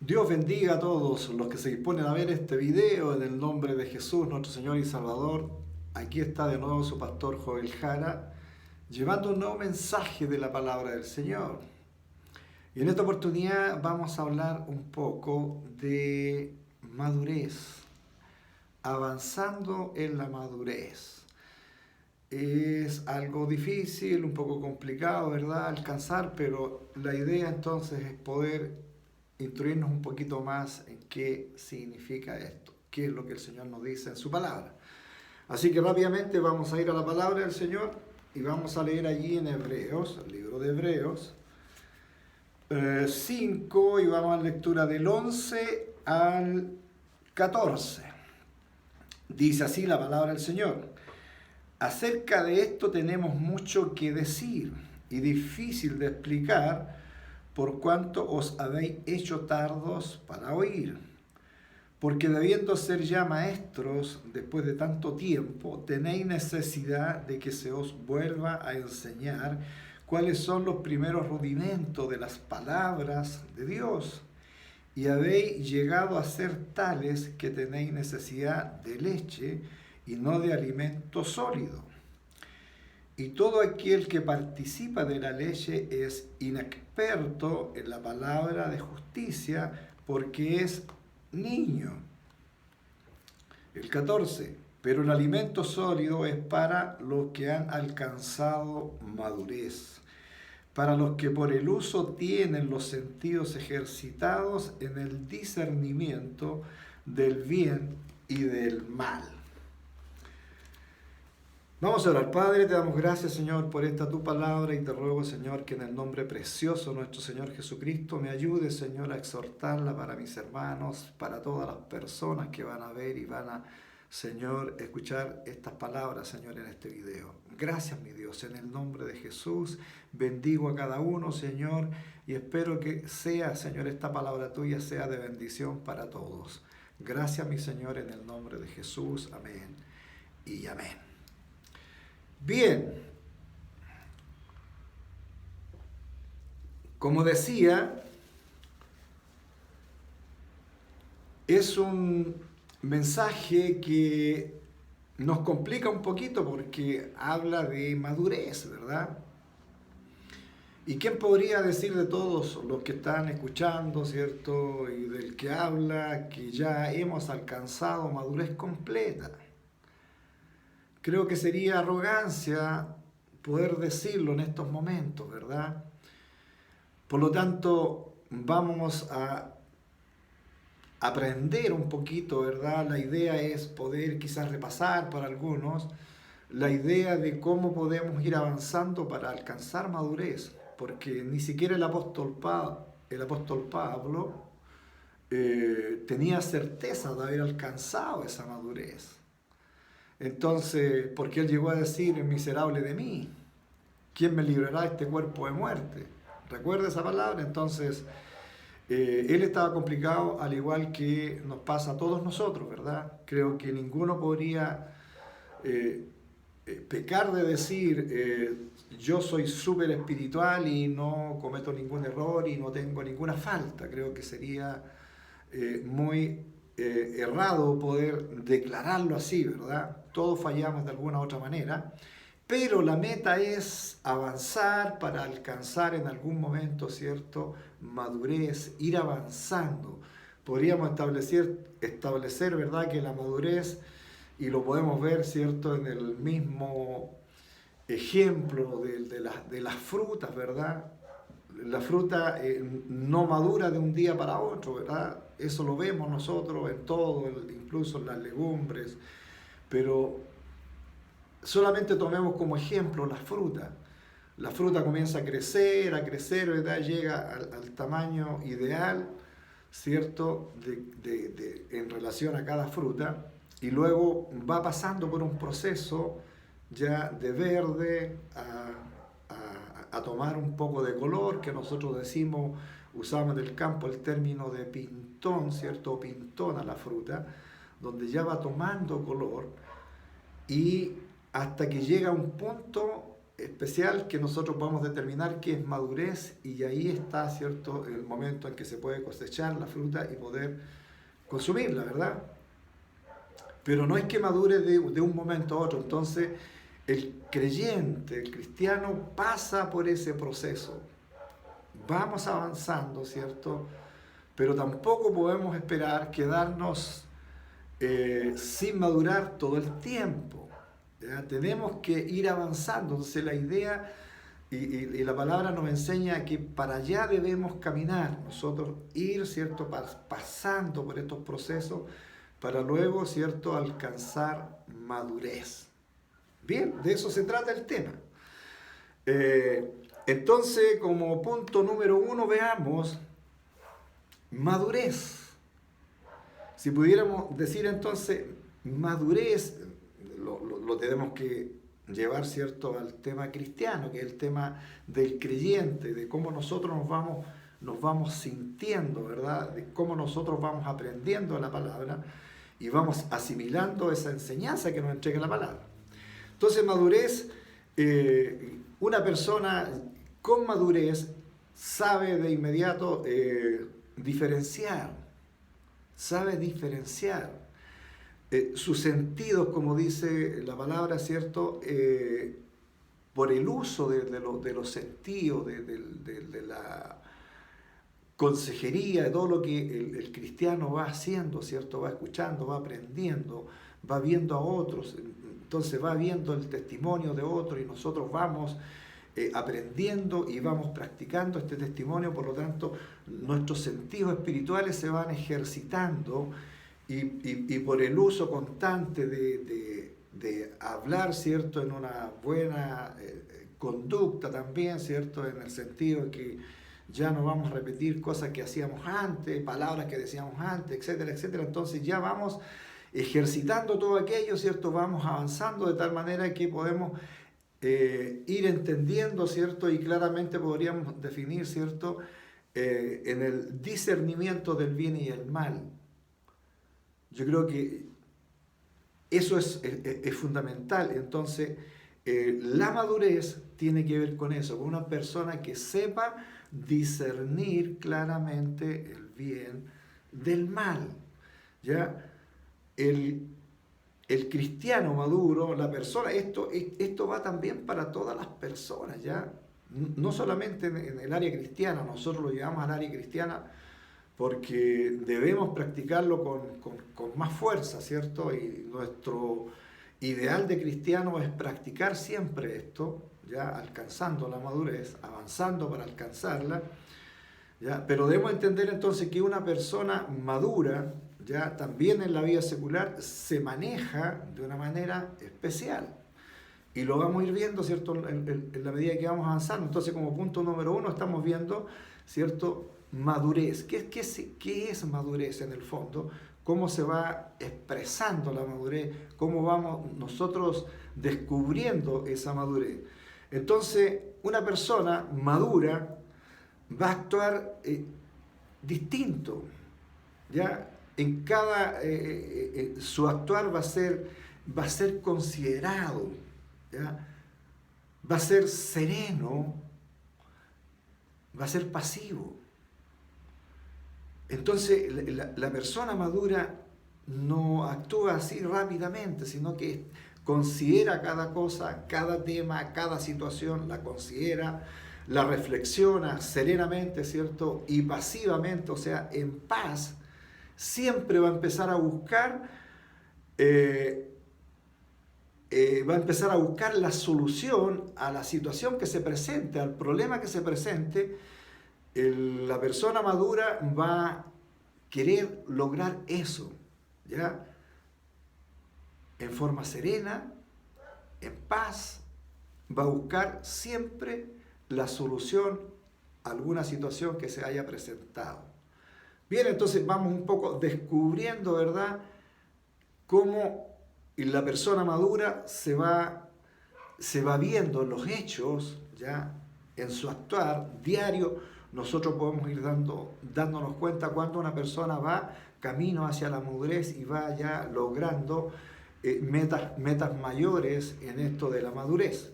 Dios bendiga a todos los que se disponen a ver este video en el nombre de Jesús, nuestro Señor y Salvador. Aquí está de nuevo su pastor Joel Jara, llevando un nuevo mensaje de la palabra del Señor. Y en esta oportunidad vamos a hablar un poco de madurez, avanzando en la madurez. Es algo difícil, un poco complicado, ¿verdad?, alcanzar, pero la idea entonces es poder instruirnos un poquito más en qué significa esto, qué es lo que el Señor nos dice en su palabra. Así que rápidamente vamos a ir a la palabra del Señor y vamos a leer allí en Hebreos, el libro de Hebreos 5, y vamos a la lectura del 11 al 14. Dice así la palabra del Señor: acerca de esto tenemos mucho que decir y difícil de explicar, por cuanto os habéis hecho tardos para oír. Porque debiendo ser ya maestros después de tanto tiempo, tenéis necesidad de que se os vuelva a enseñar cuáles son los primeros rudimentos de las palabras de Dios. Y habéis llegado a ser tales que tenéis necesidad de leche y no de alimento sólido. Y todo aquel que participa de la leche es inexperto en la palabra de justicia, porque es niño. El 14. Pero el alimento sólido es para los que han alcanzado madurez, para los que por el uso tienen los sentidos ejercitados en el discernimiento del bien y del mal. Vamos a orar. Padre, te damos gracias, Señor, por esta tu palabra, y te ruego, Señor, que en el nombre precioso de nuestro Señor Jesucristo me ayude, Señor, a exhortarla para mis hermanos, para todas las personas que van a ver y van a, Señor, escuchar estas palabras, Señor, en este video. Gracias, mi Dios, en el nombre de Jesús. Bendigo a cada uno, Señor, y espero que sea, Señor, esta palabra tuya sea de bendición para todos. Gracias, mi Señor, en el nombre de Jesús. Amén y amén. Bien, como decía, es un mensaje que nos complica un poquito porque habla de madurez, ¿verdad? ¿Y quién podría decir de todos los que están escuchando, ¿cierto? Y del que habla, que ya hemos alcanzado madurez completa? Creo que sería arrogancia poder decirlo en estos momentos, ¿verdad? Por lo tanto, vamos a aprender un poquito, ¿verdad? La idea es poder quizás repasar para algunos la idea de cómo podemos ir avanzando para alcanzar madurez, porque ni siquiera el apóstol Pablo tenía certeza de haber alcanzado esa madurez. Entonces, porque él llegó a decir: miserable de mí, ¿quién me librará de este cuerpo de muerte? ¿Recuerda esa palabra? Entonces, él estaba complicado, al igual que nos pasa a todos nosotros, ¿verdad? Creo que ninguno podría pecar de decir yo soy súper espiritual y no cometo ningún error y no tengo ninguna falta. Creo que sería muy errado poder declararlo así, ¿verdad? Todos fallamos de alguna u otra manera, pero la meta es avanzar para alcanzar en algún momento, ¿cierto?, madurez, ir avanzando. Podríamos establecer, ¿verdad?, que la madurez, y lo podemos ver, ¿cierto?, en el mismo ejemplo de las frutas, ¿verdad? La fruta no madura de un día para otro, ¿verdad? Eso lo vemos nosotros en todo, incluso en las legumbres, pero solamente tomemos como ejemplo las frutas. La fruta comienza a crecer, ¿verdad? Llega al tamaño ideal, ¿cierto?, en relación a cada fruta, y luego va pasando por un proceso ya de verde a tomar un poco de color, que nosotros decimos, usamos en el campo el término de pintón, ¿cierto? Pintón a la fruta, donde ya va tomando color, y hasta que llega a un punto especial que nosotros podamos determinar qué es madurez, y ahí está, ¿cierto?, el momento en que se puede cosechar la fruta y poder consumirla, ¿verdad? Pero no es que madure de un momento a otro. Entonces, el creyente, el cristiano, pasa por ese proceso. Vamos avanzando, ¿cierto? Pero tampoco podemos esperar quedarnos sin madurar todo el tiempo. ¿Ya? Tenemos que ir avanzando. Entonces la idea y la palabra nos enseña que para allá debemos caminar, nosotros ir, ¿cierto?, pasando por estos procesos para luego, ¿cierto?, alcanzar madurez. Bien, de eso se trata el tema. Entonces, como punto número 1, veamos madurez. Si pudiéramos decir entonces madurez, lo tenemos que llevar, ¿cierto?, al tema cristiano, que es el tema del creyente, de cómo nosotros nos vamos sintiendo, ¿verdad? De cómo nosotros vamos aprendiendo la palabra y vamos asimilando esa enseñanza que nos entrega la palabra. Entonces, madurez, una persona con madurez sabe de inmediato diferenciar, sabe diferenciar sus sentidos, como dice la palabra, ¿cierto? Por el uso de los sentidos, de la consejería, de todo lo que el cristiano va haciendo, ¿cierto? Va escuchando, va aprendiendo, va viendo a otros, entonces va viendo el testimonio de otros y nosotros vamos aprendiendo y vamos practicando este testimonio. Por lo tanto, nuestros sentidos espirituales se van ejercitando y por el uso constante de hablar, ¿cierto?, en una buena conducta también, ¿cierto?, en el sentido de que ya no vamos a repetir cosas que hacíamos antes, palabras que decíamos antes, etcétera, etcétera. Entonces ya vamos ejercitando todo aquello, ¿cierto? Vamos avanzando de tal manera que podemos ir entendiendo, ¿cierto? Y claramente podríamos definir, ¿cierto?, en el discernimiento del bien y el mal. Yo creo que eso es fundamental. Entonces, la madurez tiene que ver con eso, con una persona que sepa discernir claramente el bien del mal. ¿Ya? El cristiano maduro, la persona, esto va también para todas las personas, ¿ya? No solamente en el área cristiana, nosotros lo llevamos al área cristiana porque debemos practicarlo con más fuerza, ¿cierto? Y nuestro ideal de cristiano es practicar siempre esto, ya alcanzando la madurez, avanzando para alcanzarla, ¿ya? Pero debemos entender entonces que una persona madura, ya también en la vida secular, se maneja de una manera especial. Y lo vamos a ir viendo, ¿cierto?, en la medida que vamos avanzando. Entonces, como punto número 1, estamos viendo, ¿cierto?, madurez. ¿Qué es madurez en el fondo? ¿Cómo se va expresando la madurez? ¿Cómo vamos nosotros descubriendo esa madurez? Entonces, una persona madura va a actuar distinto, ¿ya? En cada, su actuar va a ser considerado, ¿ya? Va a ser sereno, va a ser pasivo. Entonces, la persona madura no actúa así rápidamente, sino que considera cada cosa, cada tema, cada situación, la considera, la reflexiona serenamente, ¿cierto? Y pasivamente, o sea, en paz, siempre va a empezar a buscar, la solución a la situación que se presente, al problema que se presente. La persona madura va a querer lograr eso, ¿ya? En forma serena, en paz, va a buscar siempre la solución a alguna situación que se haya presentado. Bien, entonces vamos un poco descubriendo, ¿verdad?, cómo la persona madura se va viendo en los hechos, ¿ya?, en su actuar diario. Nosotros podemos ir dándonos cuenta cuando una persona va camino hacia la madurez y va ya logrando metas mayores en esto de la madurez.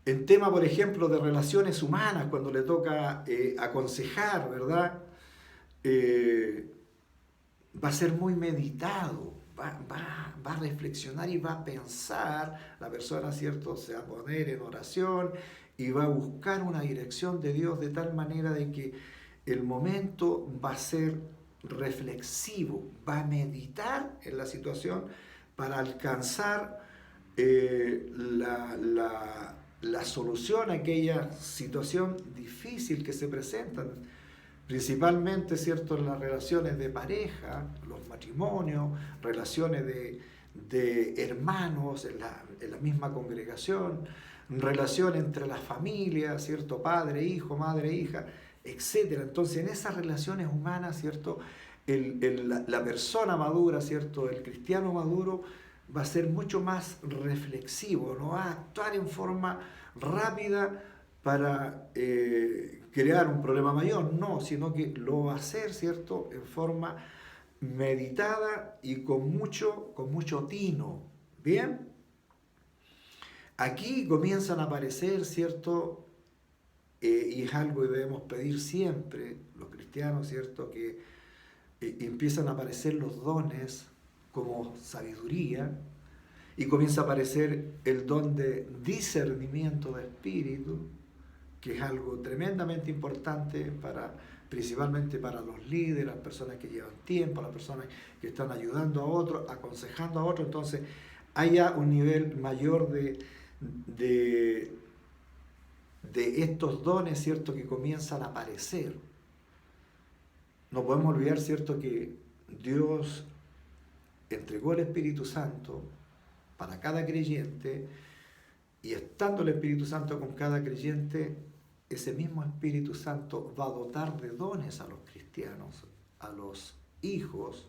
En tema, por ejemplo, de relaciones humanas, cuando le toca aconsejar, ¿verdad? Eh, Va a ser muy meditado, va a reflexionar y va a pensar, la persona, ¿cierto?, se va a poner en oración y va a buscar una dirección de Dios de tal manera de que el momento va a ser reflexivo, va a meditar en la situación para alcanzar la solución a aquella situación difícil que se presenta. Principalmente, ¿cierto?, en las relaciones de pareja, los matrimonios, relaciones de hermanos en la misma congregación, relación entre las familias, ¿cierto?, padre, hijo, madre, hija, etc. Entonces, en esas relaciones humanas, ¿cierto?, la persona madura, ¿cierto?, el cristiano maduro va a ser mucho más reflexivo, no va a actuar en forma rápida para crear un problema mayor, no, sino que lo va a hacer, ¿cierto?, en forma meditada y con mucho tino. ¿Bien? Aquí comienzan a aparecer, ¿cierto? Y es algo que debemos pedir siempre, los cristianos, ¿cierto?, que empiezan a aparecer los dones como sabiduría, y comienza a aparecer el don de discernimiento de espíritu, que es algo tremendamente importante principalmente para los líderes, las personas que llevan tiempo, las personas que están ayudando a otros, aconsejando a otros. Entonces, haya un nivel mayor de estos dones, ¿cierto?, que comienzan a aparecer. No podemos olvidar, ¿cierto?, que Dios entregó el Espíritu Santo para cada creyente, y estando el Espíritu Santo con cada creyente, ese mismo Espíritu Santo va a dotar de dones a los cristianos, a los hijos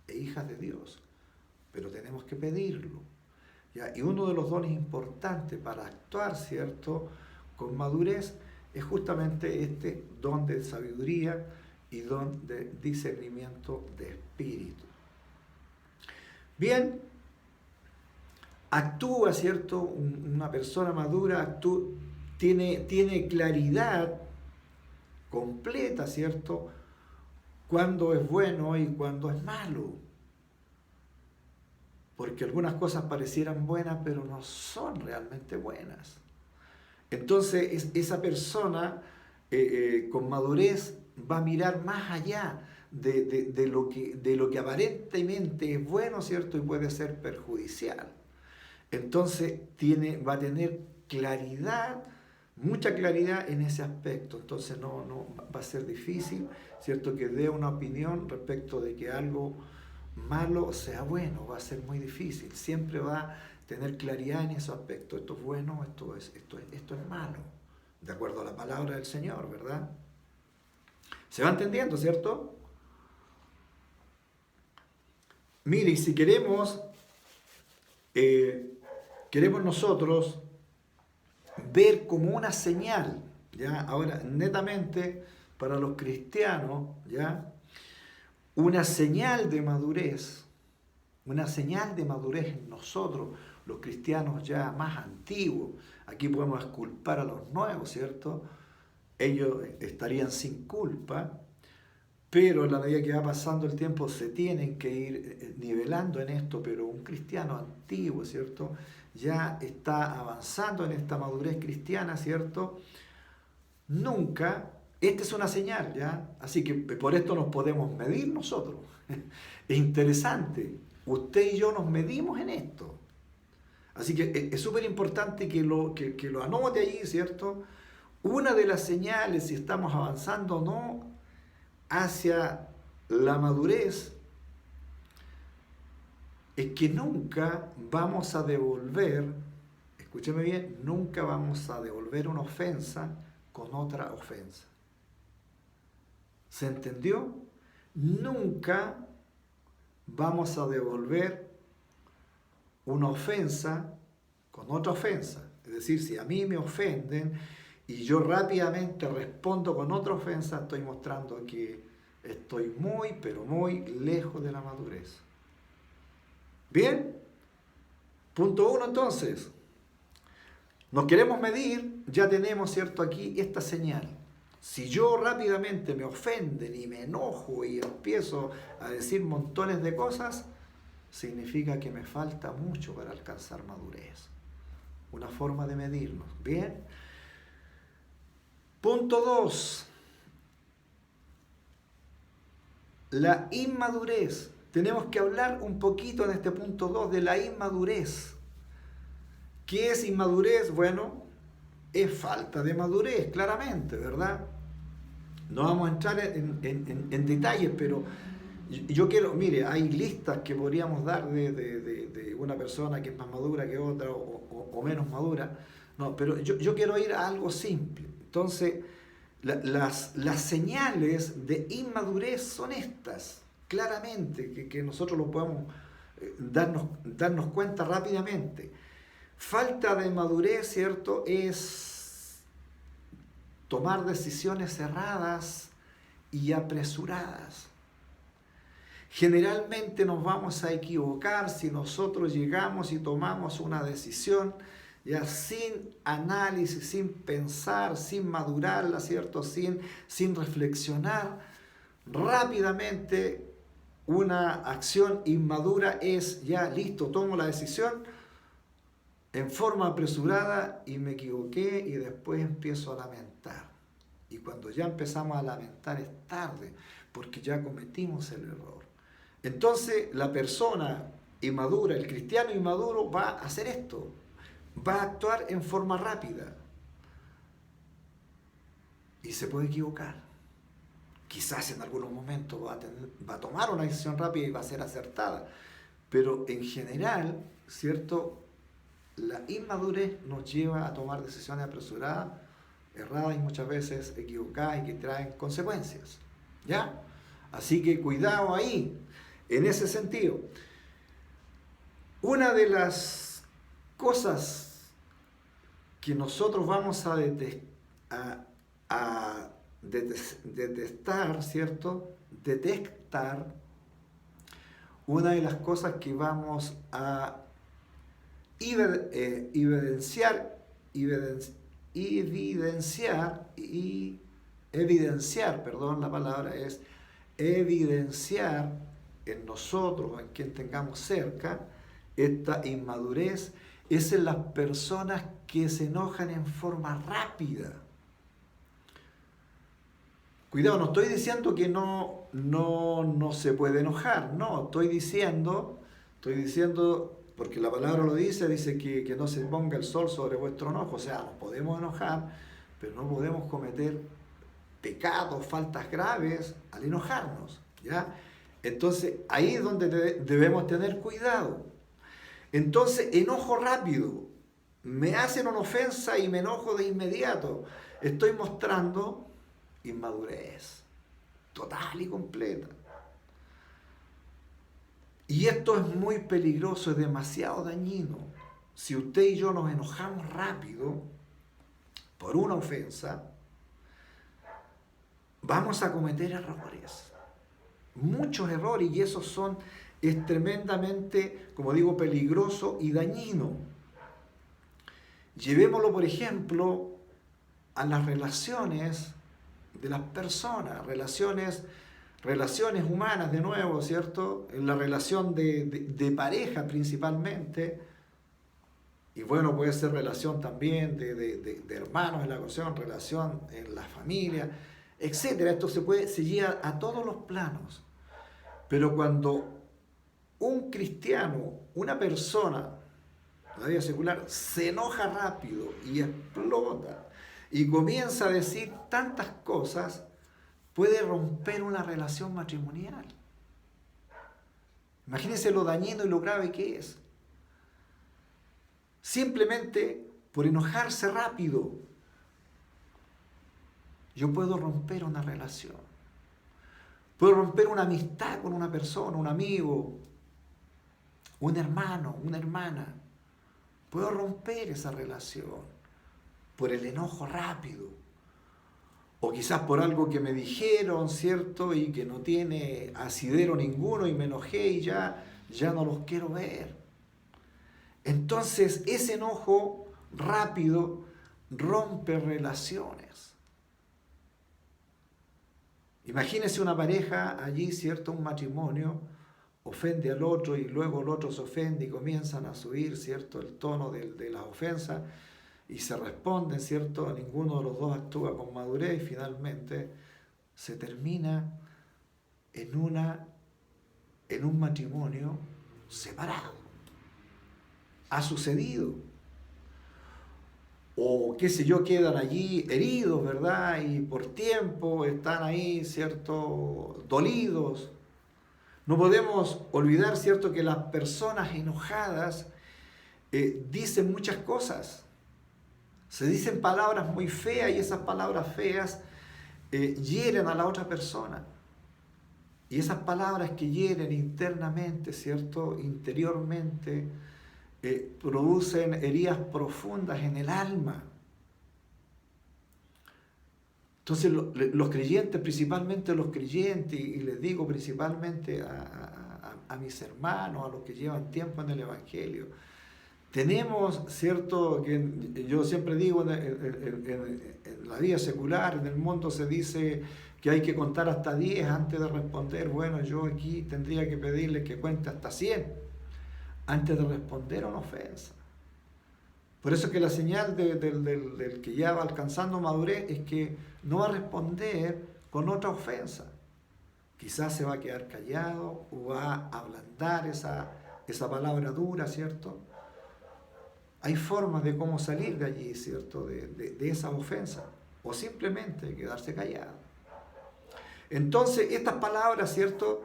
e hijas de Dios. Pero tenemos que pedirlo, ¿ya? Y uno de los dones importantes para actuar, ¿cierto?, con madurez, es justamente este don de sabiduría y don de discernimiento de espíritu. Bien, actúa, ¿cierto?, una persona madura tiene claridad completa, ¿cierto?, cuándo es bueno y cuándo es malo. Porque algunas cosas parecieran buenas, pero no son realmente buenas. Entonces, esa persona con madurez va a mirar más allá de lo que aparentemente es bueno, ¿cierto?, y puede ser perjudicial. Entonces va a tener claridad, mucha claridad en ese aspecto. Entonces no va a ser difícil, ¿cierto?, que dé una opinión respecto de que algo malo sea bueno. Va a ser muy difícil. Siempre va a tener claridad en ese aspecto. Esto es bueno, esto es malo. De acuerdo a la palabra del Señor, ¿verdad? ¿Se va entendiendo, cierto? Mire, y si queremos nosotros ver como una señal, ¿ya? Ahora, netamente para los cristianos, ¿ya?, una señal de madurez en nosotros, los cristianos ya más antiguos. Aquí podemos culpar a los nuevos, ¿cierto? Ellos estarían sin culpa, pero en la medida que va pasando el tiempo se tienen que ir nivelando en esto. Pero un cristiano antiguo, ¿cierto?, ya está avanzando en esta madurez cristiana, ¿cierto? Nunca, esta es una señal, ¿ya? Así que por esto nos podemos medir nosotros. Es interesante, usted y yo nos medimos en esto. Así que es súper importante que lo anote allí, ¿cierto? Una de las señales, si estamos avanzando o no hacia la madurez, es que nunca vamos a devolver, escúcheme bien, nunca vamos a devolver una ofensa con otra ofensa. ¿Se entendió? Nunca vamos a devolver una ofensa con otra ofensa. Es decir, si a mí me ofenden y yo rápidamente respondo con otra ofensa, estoy mostrando que estoy muy, pero muy lejos de la madurez. Bien, punto 1 entonces. nos queremos medir, ya tenemos, ¿cierto?, aquí esta señal. Si yo rápidamente me ofenden y me enojo y empiezo a decir montones de cosas, significa que me falta mucho para alcanzar madurez. Una forma de medirnos. Bien. Punto 2. La inmadurez. Tenemos que hablar un poquito en este punto 2 de la inmadurez. ¿Qué es inmadurez? Bueno, es falta de madurez, claramente, ¿verdad? No vamos a entrar en detalles, pero yo quiero, mire, hay listas que podríamos dar de una persona que es más madura que otra o menos madura, no, pero yo quiero ir a algo simple. Entonces, las señales de inmadurez son estas, claramente, que nosotros lo podemos darnos cuenta rápidamente. Falta de madurez, ¿cierto?, es tomar decisiones erradas y apresuradas. Generalmente nos vamos a equivocar si nosotros llegamos y tomamos una decisión ya sin análisis, sin pensar, sin madurarla, ¿cierto?, sin reflexionar. Rápidamente una acción inmadura es ya listo, tomo la decisión en forma apresurada y me equivoqué y después empiezo a lamentar. Y cuando ya empezamos a lamentar es tarde, porque ya cometimos el error. Entonces la persona inmadura, el cristiano inmaduro va a hacer esto, va a actuar en forma rápida y se puede equivocar. Quizás en algunos momentos va a tomar una decisión rápida y va a ser acertada, pero en general, ¿cierto?, la inmadurez nos lleva a tomar decisiones apresuradas, erradas y muchas veces equivocadas y que traen consecuencias. ¿Ya? Así que cuidado ahí, en ese sentido. Una de las cosas que nosotros vamos a detectar, ¿cierto? Detectar, una de las cosas que vamos a evidenciar en nosotros, en quien tengamos cerca, esta inmadurez, es en las personas que se enojan en forma rápida. Cuidado, no estoy diciendo que no se puede enojar, no, estoy diciendo, porque la palabra lo dice que no se ponga el sol sobre vuestro enojo, o sea, nos podemos enojar, pero no podemos cometer pecados, faltas graves al enojarnos, ¿ya? Entonces, ahí es donde debemos tener cuidado. Entonces, enojo rápido, me hacen una ofensa y me enojo de inmediato, estoy mostrando inmadurez total y completa. Y esto es muy peligroso, es demasiado dañino. Si usted y yo nos enojamos rápido por una ofensa, vamos a cometer errores, muchos errores, y esos es tremendamente, como digo, peligroso y dañino. Llevémoslo, por ejemplo, a las relaciones de las personas, relaciones humanas, de nuevo, ¿cierto? En la relación de pareja principalmente, y bueno, puede ser relación también de hermanos en la relación en la familia, etc. Esto se lleva a todos los planos. Pero cuando un cristiano, una persona, la vida secular, se enoja rápido y explota y comienza a decir tantas cosas, puede romper una relación matrimonial. Imagínense lo dañino y lo grave que es. Simplemente por enojarse rápido, yo puedo romper una relación. Puedo romper una amistad con una persona, un amigo, un hermano, una hermana. Puedo romper esa relación por el enojo rápido. O quizás por algo que me dijeron, ¿cierto? Y que no tiene asidero ninguno y me enojé y ya no los quiero ver. Entonces ese enojo rápido rompe relaciones. Imagínese una pareja allí, ¿cierto? Un matrimonio, ofende al otro y luego el otro se ofende y comienzan a subir, ¿cierto? El tono de las ofensas y se responden, ¿cierto? Ninguno de los dos actúa con madurez y finalmente se termina en un matrimonio separado. Ha sucedido. O qué sé yo, quedan allí heridos, ¿verdad? Y por tiempo están ahí, ¿cierto? Dolidos. No podemos olvidar, ¿cierto?, que las personas enojadas dicen muchas cosas. Se dicen palabras muy feas y esas palabras feas hieren a la otra persona. Y esas palabras que hieren internamente, ¿cierto?, interiormente, producen heridas profundas en el alma. Entonces los creyentes, principalmente los creyentes, y les digo principalmente a mis hermanos, a los que llevan tiempo en el Evangelio, tenemos, ¿cierto?, que yo siempre digo, en la vida secular, en el mundo se dice que hay que contar hasta 10 antes de responder. Bueno, yo aquí tendría que pedirle que cuente hasta 100 antes de responder a una ofensa. Por eso que la señal del que ya va alcanzando madurez es que no va a responder con otra ofensa. Quizás se va a quedar callado o va a ablandar esa palabra dura, ¿cierto? Hay formas de cómo salir de allí, ¿cierto? De esa ofensa. O simplemente quedarse callado. Entonces, estas palabras, ¿cierto?,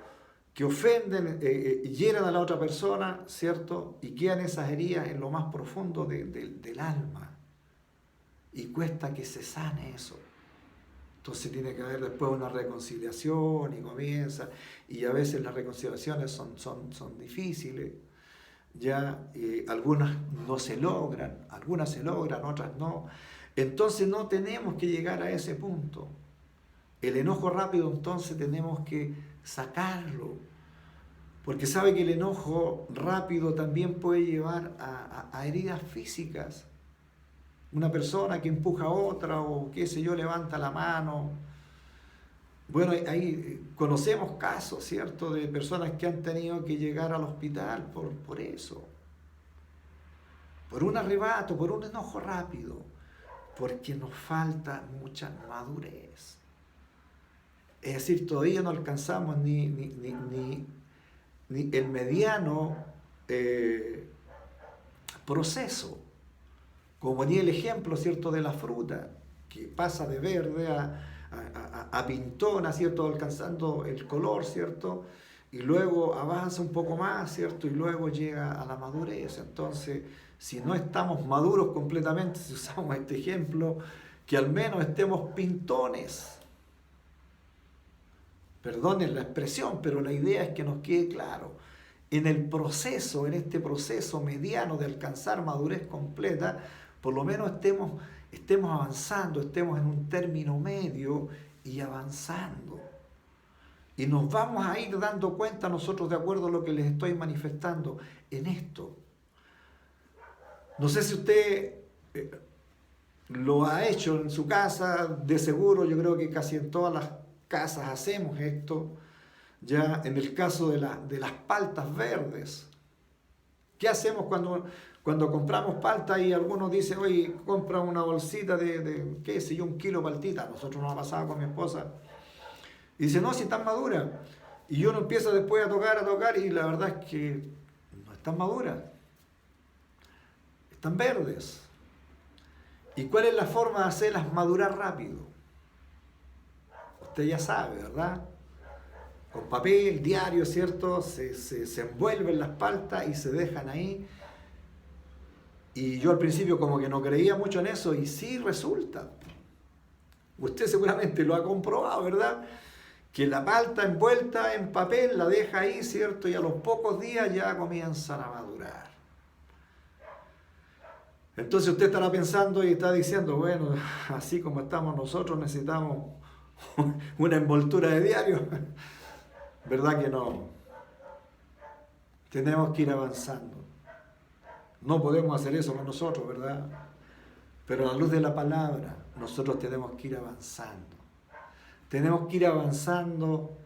que ofenden, hieren a la otra persona, ¿cierto? Y quedan esas heridas en lo más profundo del alma. Y cuesta que se sane eso. Entonces tiene que haber después una reconciliación y comienza. Y a veces las reconciliaciones son difíciles. Ya algunas no se logran, algunas se logran, otras no. Entonces no tenemos que llegar a ese punto. El enojo rápido entonces tenemos que sacarlo, porque sabe que el enojo rápido también puede llevar a heridas físicas. Una persona que empuja a otra o qué sé yo, levanta la mano. Bueno, ahí conocemos casos, ¿cierto?, de personas que han tenido que llegar al hospital por eso. Por un arrebato, por un enojo rápido, porque nos falta mucha madurez. Es decir, todavía no alcanzamos ni el mediano proceso, como ni el ejemplo, ¿cierto?, de la fruta, que pasa de verde a pintona, ¿cierto?, alcanzando el color, ¿cierto?, y luego avanza un poco más, ¿cierto?, y luego llega a la madurez. Entonces, si no estamos maduros completamente, si usamos este ejemplo, que al menos estemos pintones. Perdonen la expresión, pero la idea es que nos quede claro. En el proceso, en este proceso mediano de alcanzar madurez completa, por lo menos estemos avanzando, estemos en un término medio y avanzando. Y nos vamos a ir dando cuenta nosotros, de acuerdo a lo que les estoy manifestando en esto. No sé si usted lo ha hecho en su casa, de seguro, yo creo que casi en todas las casas hacemos esto. Ya en el caso de las paltas verdes, ¿qué hacemos cuando compramos palta y algunos dicen, oye, compra una bolsita de qué sé yo, 1 kilo de paltita? Nosotros nos ha pasado con mi esposa. Y dice, no, si están maduras. Y uno empieza después a tocar y la verdad es que no están maduras. Están verdes. ¿Y cuál es la forma de hacerlas madurar rápido? Usted ya sabe, ¿verdad? Con papel, diario, ¿cierto? Se envuelven las paltas y se dejan ahí. Y yo al principio como que no creía mucho en eso y sí resulta. Usted seguramente lo ha comprobado, ¿verdad? Que la palta envuelta en papel la deja ahí, ¿cierto? Y a los pocos días ya comienzan a madurar. Entonces usted estará pensando y está diciendo, bueno, así como estamos nosotros necesitamos una envoltura de diario. ¿Verdad que no? Tenemos que ir avanzando. No podemos hacer eso con nosotros, ¿verdad? Pero a la luz de la palabra, nosotros tenemos que ir avanzando. Tenemos que ir avanzando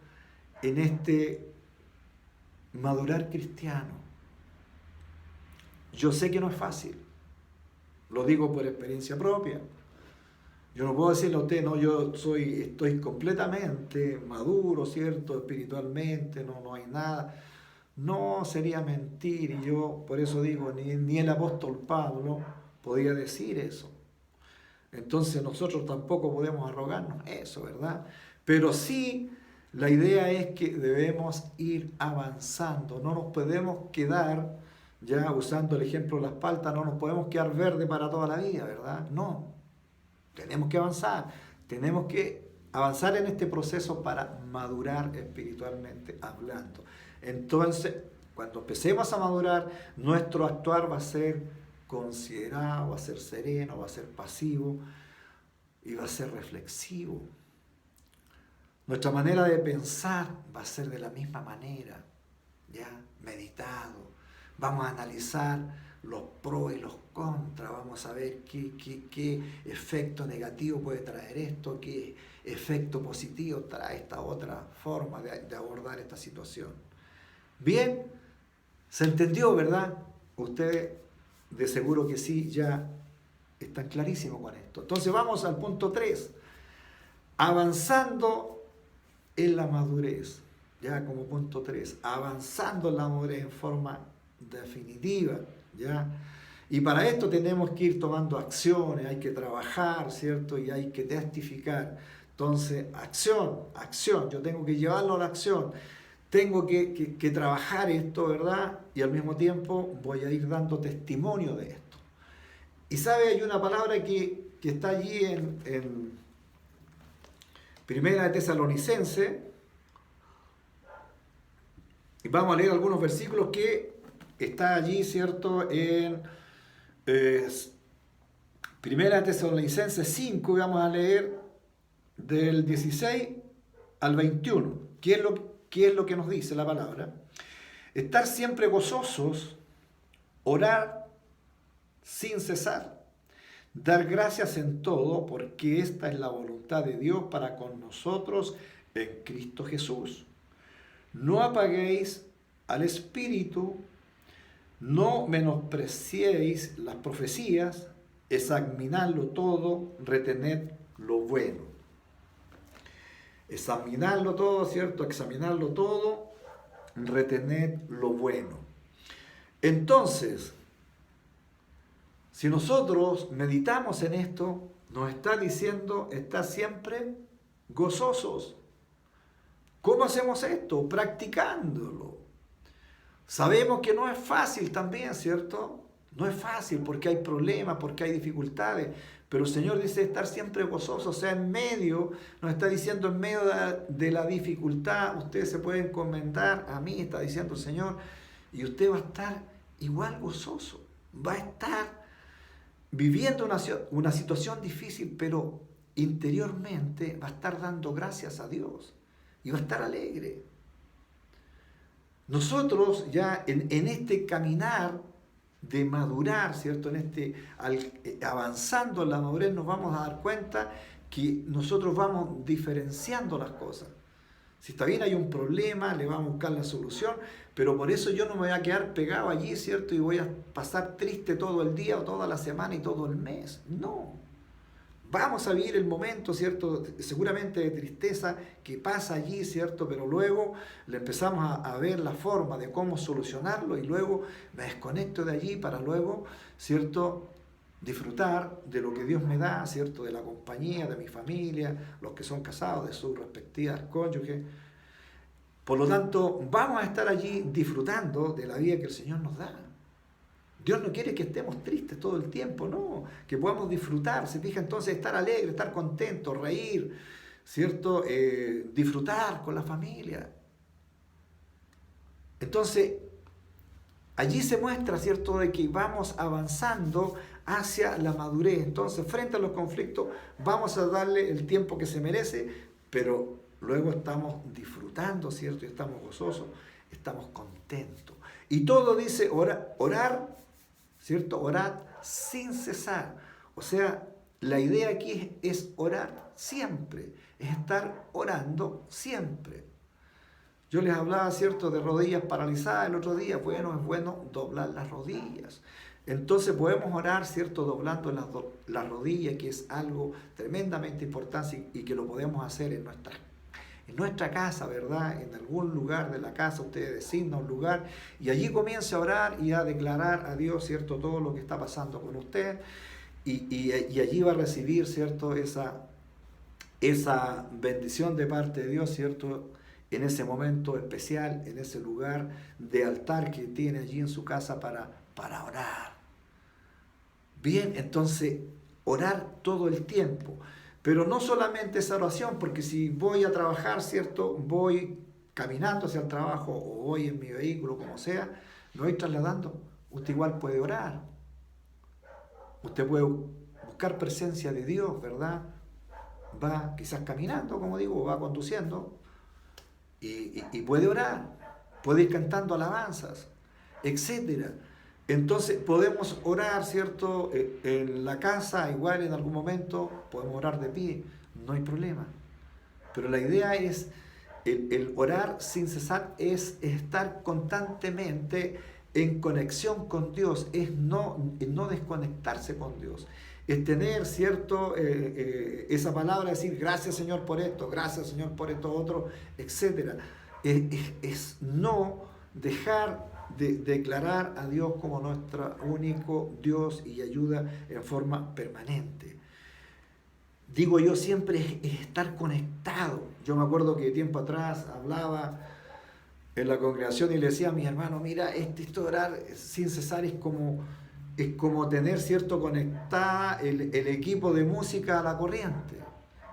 en este madurar cristiano. Yo sé que no es fácil. Lo digo por experiencia propia. Yo no puedo decirle a usted, no, estoy completamente maduro, ¿cierto? Espiritualmente, no hay nada. No, sería mentir. Y yo por eso digo, ni el apóstol Pablo podía decir eso. Entonces nosotros tampoco podemos arrogarnos eso, ¿verdad? Pero sí, la idea es que debemos ir avanzando. No nos podemos quedar, ya usando el ejemplo de las paltas, no nos podemos quedar verde para toda la vida, ¿verdad? No. Tenemos que avanzar. Tenemos que avanzar en este proceso para madurar espiritualmente hablando. Entonces, cuando empecemos a madurar, nuestro actuar va a ser considerado, va a ser sereno, va a ser pasivo y va a ser reflexivo. Nuestra manera de pensar va a ser de la misma manera, ya meditado. Vamos a analizar los pros y los contras, vamos a ver qué efecto negativo puede traer esto, qué efecto positivo trae esta otra forma de abordar esta situación. Bien, ¿se entendió, verdad? Ustedes de seguro que sí, ya están clarísimos con esto. Entonces vamos al punto 3. Avanzando en la madurez. Ya como punto 3. Avanzando en la madurez en forma definitiva. ¿Ya? Y para esto tenemos que ir tomando acciones, hay que trabajar, ¿cierto? Y hay que testificar. Entonces, acción. Yo tengo que llevarlo a la acción. Tengo que trabajar esto, ¿verdad? Y al mismo tiempo voy a ir dando testimonio de esto. Y sabe, hay una palabra que está allí en Primera de Tesalonicenses. Y vamos a leer algunos versículos que está allí, ¿cierto? En Primera de Tesalonicenses 5, y vamos a leer del 16 al 21. ¿Qué es lo que nos dice la palabra? Estar siempre gozosos, orar sin cesar, dar gracias en todo, porque esta es la voluntad de Dios para con nosotros en Cristo Jesús. No apaguéis al Espíritu, no menospreciéis las profecías, examinadlo todo, retened lo bueno. Examinarlo todo, ¿cierto? Examinarlo todo, retener lo bueno. Entonces, si nosotros meditamos en esto, nos está diciendo, estar siempre gozosos. ¿Cómo hacemos esto? Practicándolo. Sabemos que no es fácil también, ¿cierto? No es fácil porque hay problemas, porque hay dificultades. Pero el Señor dice estar siempre gozoso, o sea, en medio, nos está diciendo en medio de la dificultad, ustedes se pueden encomendar a mí, está diciendo el Señor, y usted va a estar igual gozoso, va a estar viviendo una situación difícil, pero interiormente va a estar dando gracias a Dios y va a estar alegre. Nosotros ya en este caminar de madurar, ¿cierto? Avanzando en la madurez nos vamos a dar cuenta que nosotros vamos diferenciando las cosas. Si está bien, hay un problema, le vamos a buscar la solución, pero por eso yo no me voy a quedar pegado allí, ¿cierto? Y voy a pasar triste todo el día o toda la semana y todo el mes. No. Vamos a vivir el momento, ¿cierto? Seguramente de tristeza que pasa allí, ¿cierto? Pero luego le empezamos a ver la forma de cómo solucionarlo y luego me desconecto de allí para luego, ¿cierto? Disfrutar de lo que Dios me da, ¿cierto? De la compañía, de mi familia, los que son casados, de sus respectivas cónyuges. Por lo tanto, vamos a estar allí disfrutando de la vida que el Señor nos da. Dios no quiere que estemos tristes todo el tiempo, no, que podamos disfrutar, se fija, entonces estar alegre, estar contento, reír, ¿cierto? Disfrutar con la familia. Entonces, allí se muestra, ¿cierto?, de que vamos avanzando hacia la madurez. Entonces, frente a los conflictos, vamos a darle el tiempo que se merece, pero luego estamos disfrutando, ¿cierto? Y estamos gozosos, estamos contentos. Y todo dice orar, ¿cierto? Orad sin cesar. O sea, la idea aquí es orar siempre, es estar orando siempre. Yo les hablaba, ¿cierto?, de rodillas paralizadas el otro día. Bueno, es bueno doblar las rodillas. Entonces podemos orar, ¿cierto?, doblando las rodillas, que es algo tremendamente importante y que lo podemos hacer en nuestra casa, ¿verdad? En algún lugar de la casa usted designa un lugar y allí comienza a orar y a declarar a Dios, ¿cierto?, todo lo que está pasando con usted y allí va a recibir, ¿cierto?, esa bendición de parte de Dios, ¿cierto?, en ese momento especial, en ese lugar de altar que tiene allí en su casa para orar. Bien, entonces, orar todo el tiempo. Pero no solamente esa oración, porque si voy a trabajar, ¿cierto?, voy caminando hacia el trabajo o voy en mi vehículo, como sea, me voy trasladando. Usted igual puede orar. Usted puede buscar presencia de Dios, ¿verdad? Va quizás caminando, como digo, va conduciendo y puede orar, puede ir cantando alabanzas, etcétera. Entonces podemos orar, ¿cierto? En la casa, igual en algún momento, podemos orar de pie, no hay problema. Pero la idea es, el orar sin cesar es estar constantemente en conexión con Dios, es no desconectarse con Dios. Es tener, ¿cierto?, esa palabra, decir gracias Señor por esto, gracias Señor por esto otro, etc. Es no dejar de declarar a Dios como nuestro único Dios y ayuda en forma permanente. Digo yo, siempre es estar conectado. Yo me acuerdo que tiempo atrás hablaba en la congregación y le decía a mi hermano, mira, esto de orar sin cesar es como tener, ¿cierto?, conectada el equipo de música a la corriente.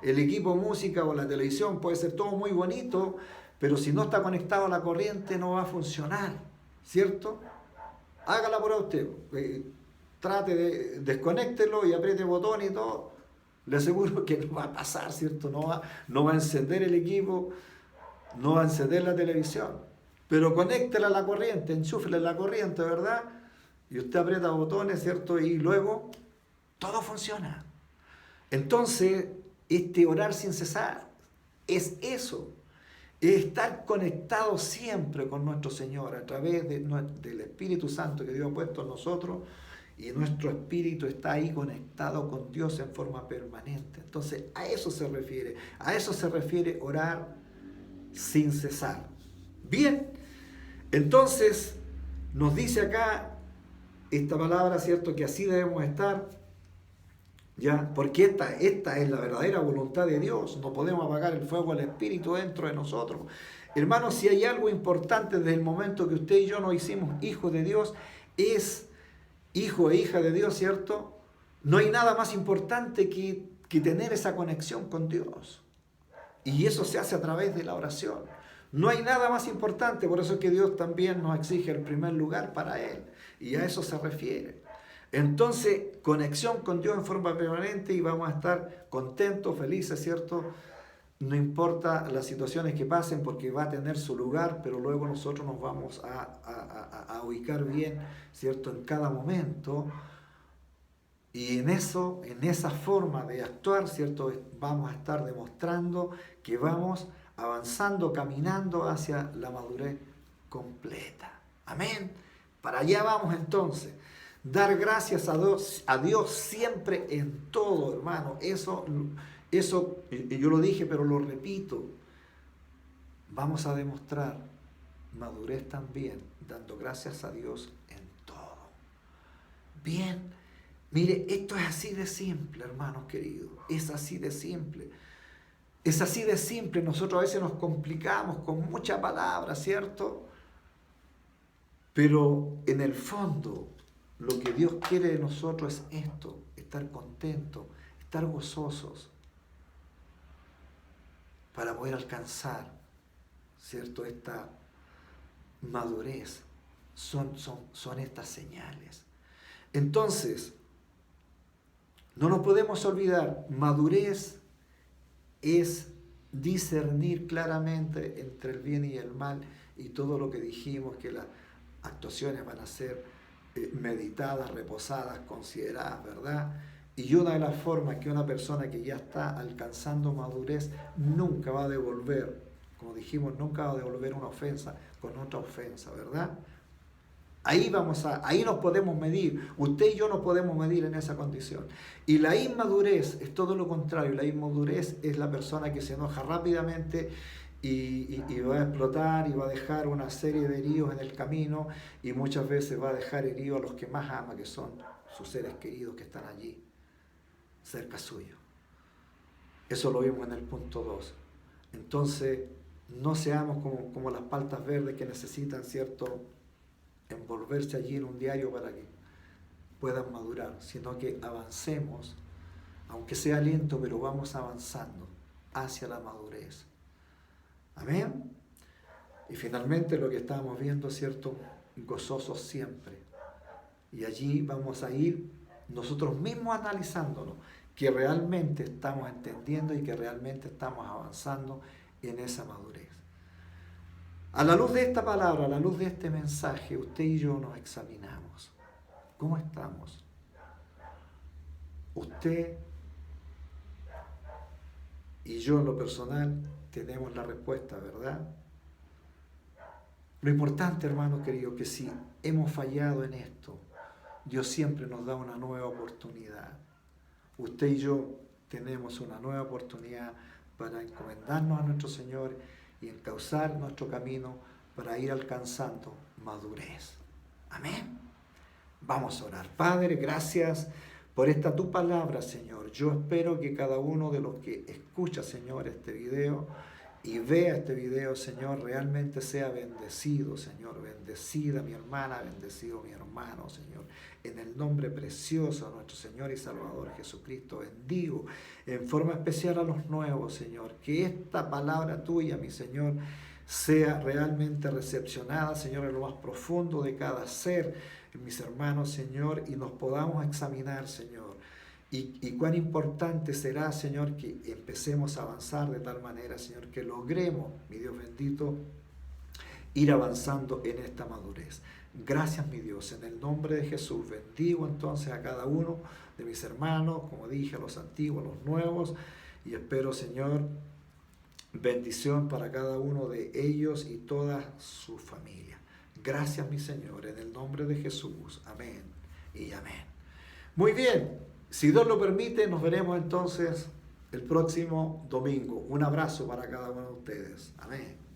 El equipo de música o la televisión puede ser todo muy bonito, pero si no está conectado a la corriente no va a funcionar, ¿cierto? Hágala por usted. Trate de desconéctelo y apriete botón y todo. Le aseguro que no va a pasar, ¿cierto? No va a encender el equipo, no va a encender la televisión. Pero conéctela a la corriente, enchúfela a la corriente, ¿verdad? Y usted aprieta botones, ¿cierto? Y luego todo funciona. Entonces, orar sin cesar es eso. Es estar conectado siempre con nuestro Señor a través del Espíritu Santo que Dios ha puesto en nosotros. Y nuestro espíritu está ahí conectado con Dios en forma permanente. Entonces, a eso se refiere orar sin cesar. Bien, entonces nos dice acá esta palabra, ¿cierto?, que así debemos estar, ¿ya? Porque esta es la verdadera voluntad de Dios. No podemos apagar el fuego del Espíritu dentro de nosotros. Hermanos, si hay algo importante desde el momento que usted y yo nos hicimos hijos de Dios, es hijo e hija de Dios, ¿cierto? No hay nada más importante que tener esa conexión con Dios. Y eso se hace a través de la oración. No hay nada más importante, por eso es que Dios también nos exige el primer lugar para Él. Y a eso se refiere. Entonces, conexión con Dios en forma permanente y vamos a estar contentos, felices, ¿cierto? No importa las situaciones que pasen porque va a tener su lugar, pero luego nosotros nos vamos a ubicar bien, ¿cierto?, en cada momento. Y en esa forma de actuar, ¿cierto?, vamos a estar demostrando que vamos avanzando, caminando hacia la madurez completa. Amén. Para allá vamos entonces. Dar gracias a Dios siempre en todo, hermano. Eso yo lo dije, pero lo repito. Vamos a demostrar madurez también, dando gracias a Dios en todo. Bien, mire, esto es así de simple, hermanos queridos. Es así de simple. Es así de simple. Nosotros a veces nos complicamos con muchas palabras, ¿cierto? Pero en el fondo, lo que Dios quiere de nosotros es esto: estar contentos, estar gozosos, para poder alcanzar, ¿cierto?, esta madurez. Son estas señales. Entonces, no nos podemos olvidar, madurez es discernir claramente entre el bien y el mal, y todo lo que dijimos, que las actuaciones van a ser meditadas, reposadas, consideradas, ¿verdad? Y una de las formas que una persona que ya está alcanzando madurez nunca va a devolver, como dijimos, nunca va a devolver una ofensa con otra ofensa, ¿verdad? Ahí nos podemos medir. Usted y yo nos podemos medir en esa condición. Y la inmadurez es todo lo contrario. La inmadurez es la persona que se enoja rápidamente y va a explotar y va a dejar una serie de heridos en el camino, y muchas veces va a dejar heridos a los que más ama, que son sus seres queridos que están allí, cerca suyo. Eso lo vimos en el punto 2. Entonces, no seamos como las paltas verdes que necesitan, ¿cierto?, envolverse allí en un diario para que puedan madurar, sino que avancemos, aunque sea lento, pero vamos avanzando hacia la madurez. Amén. Y finalmente lo que estábamos viendo, ¿cierto?, gozosos siempre. Y allí vamos a ir nosotros mismos analizándonos, que realmente estamos entendiendo y que realmente estamos avanzando en esa madurez. A la luz de esta palabra, a la luz de este mensaje, usted y yo nos examinamos. ¿Cómo estamos? Usted y yo en lo personal tenemos la respuesta, ¿verdad? Lo importante, hermanos queridos, que si hemos fallado en esto, Dios siempre nos da una nueva oportunidad. Usted y yo tenemos una nueva oportunidad para encomendarnos a nuestro Señor y encauzar nuestro camino para ir alcanzando madurez. Amén. Vamos a orar. Padre, gracias por esta tu palabra, Señor. Yo espero que cada uno de los que escucha, Señor, este video y vea este video, Señor, realmente sea bendecido, Señor. Bendecida mi hermana, bendecido mi hermano, Señor. En el nombre precioso de nuestro Señor y Salvador Jesucristo, bendigo en forma especial a los nuevos, Señor. Que esta palabra tuya, mi Señor, sea realmente recepcionada, Señor, en lo más profundo de cada ser, mis hermanos, Señor, y nos podamos examinar, Señor. Y cuán importante será, Señor, que empecemos a avanzar de tal manera, Señor, que logremos, mi Dios bendito, ir avanzando en esta madurez. Gracias, mi Dios, en el nombre de Jesús. Bendigo entonces a cada uno de mis hermanos, como dije, a los antiguos, a los nuevos, y espero, Señor, bendición para cada uno de ellos y toda su familia. Gracias, mi Señor, en el nombre de Jesús. Amén y amén. Muy bien, si Dios lo permite, nos veremos entonces el próximo domingo. Un abrazo para cada uno de ustedes. Amén.